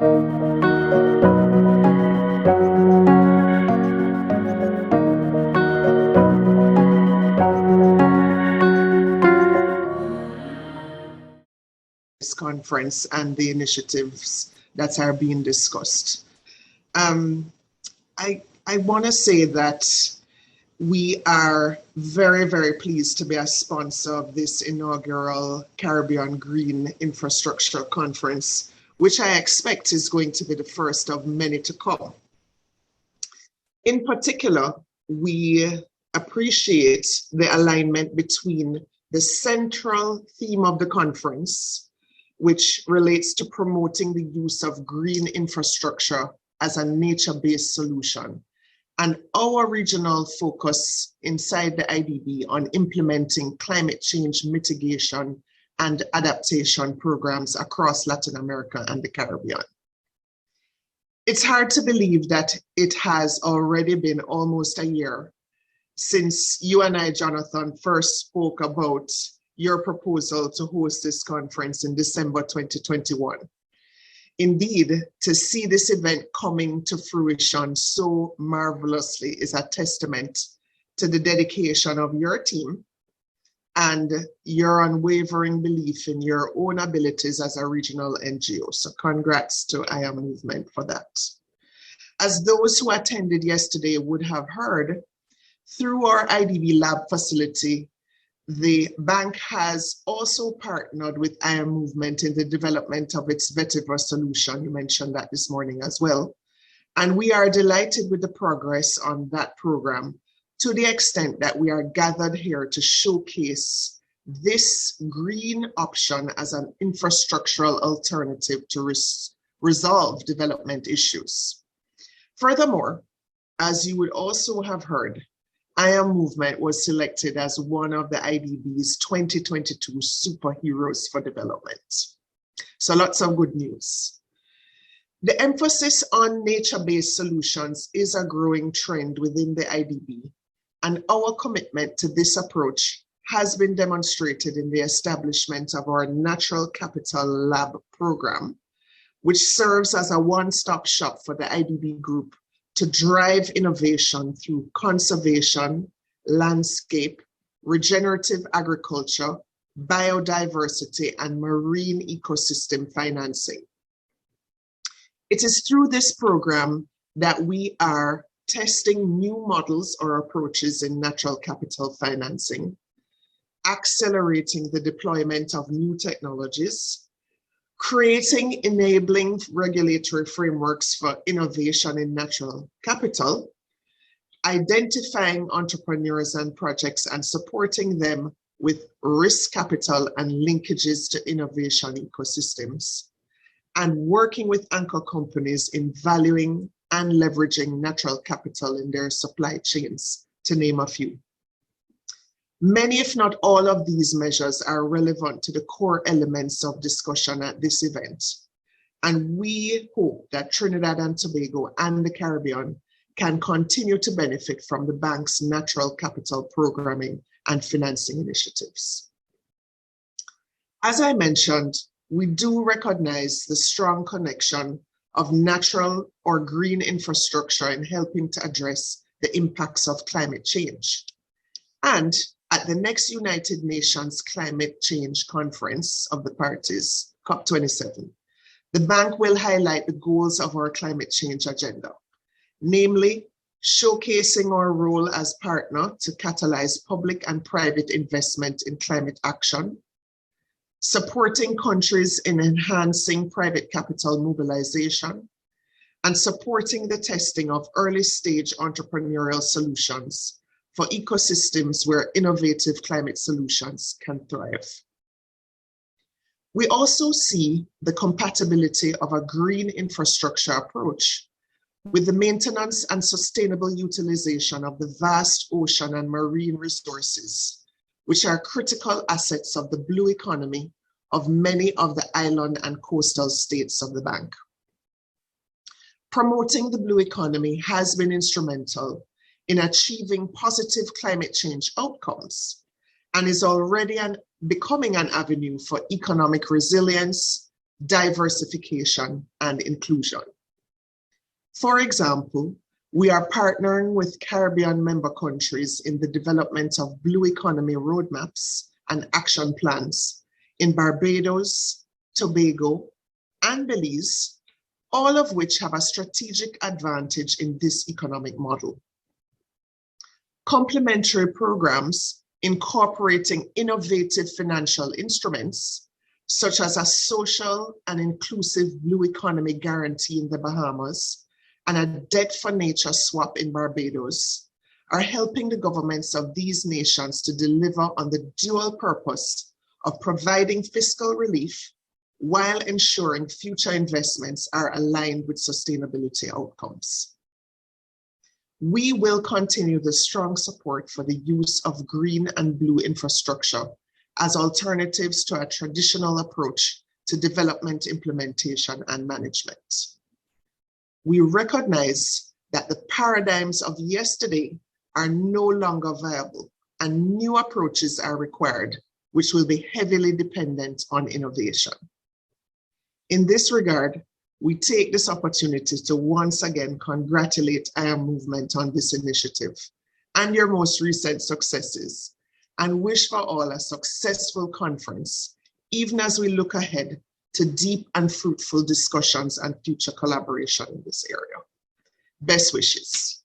This conference and the initiatives that are being discussed. I want to say that we are very, very pleased to be a sponsor of this inaugural Caribbean Green Infrastructure Conference, which I expect is going to be the first of many to come. In particular, we appreciate the alignment between the central theme of the conference, which relates to promoting the use of green infrastructure as a nature-based solution, and our regional focus inside the IDB on implementing climate change mitigation and adaptation programs across Latin America and the Caribbean. It's hard to believe that it has already been almost a year since you and I, Jonathan, first spoke about your proposal to host this conference in December 2021. Indeed, to see this event coming to fruition so marvelously is a testament to the dedication of your team and your unwavering belief in your own abilities as a regional NGO. So congrats to I Am Movement for that. As those who attended yesterday would have heard, through our IDB lab facility, the bank has also partnered with I Am Movement in the development of its vetiver solution. You mentioned that this morning as well. And we are delighted with the progress on that program, to the extent that we are gathered here to showcase this green option as an infrastructural alternative to resolve development issues. Furthermore, as you would also have heard, I Am Movement was selected as one of the IDB's 2022 superheroes for development. So lots of good news. The emphasis on nature-based solutions is a growing trend within the IDB, and our commitment to this approach has been demonstrated in the establishment of our Natural Capital Lab program, which serves as a one-stop shop for the IDB group to drive innovation through conservation, landscape, regenerative agriculture, biodiversity, and marine ecosystem financing. It is through this program that we are testing new models or approaches in natural capital financing, accelerating the deployment of new technologies, creating enabling regulatory frameworks for innovation in natural capital, identifying entrepreneurs and projects and supporting them with risk capital and linkages to innovation ecosystems, and working with anchor companies in valuing and leveraging natural capital in their supply chains, to name a few. Many, if not all, of these measures are relevant to the core elements of discussion at this event. And we hope that Trinidad and Tobago and the Caribbean can continue to benefit from the bank's natural capital programming and financing initiatives. As I mentioned, we do recognize the strong connection of natural or green infrastructure in helping to address the impacts of climate change. And at the next United Nations Climate Change Conference of the Parties, COP27, the bank will highlight the goals of our climate change agenda, namely showcasing our role as partner to catalyze public and private investment in climate action, supporting countries in enhancing private capital mobilization, and supporting the testing of early-stage entrepreneurial solutions for ecosystems where innovative climate solutions can thrive. We also see the compatibility of a green infrastructure approach with the maintenance and sustainable utilization of the vast ocean and marine resources, which are critical assets of the blue economy of many of the island and coastal states of the bank. Promoting the blue economy has been instrumental in achieving positive climate change outcomes and is already becoming an avenue for economic resilience, diversification, and inclusion. For example, we are partnering with Caribbean member countries in the development of blue economy roadmaps and action plans in Barbados, Tobago, and Belize, all of which have a strategic advantage in this economic model. Complementary programs incorporating innovative financial instruments, such as a social and inclusive blue economy guarantee in the Bahamas and a debt for nature swap in Barbados, are helping the governments of these nations to deliver on the dual purpose of providing fiscal relief while ensuring future investments are aligned with sustainability outcomes. We will continue the strong support for the use of green and blue infrastructure as alternatives to a traditional approach to development, implementation, and management. We recognize that the paradigms of yesterday are no longer viable and new approaches are required, which will be heavily dependent on innovation. In this regard, we take this opportunity to once again congratulate our movement on this initiative and your most recent successes, and wish for all a successful conference, even as we look ahead to deep and fruitful discussions and future collaboration in this area. Best wishes.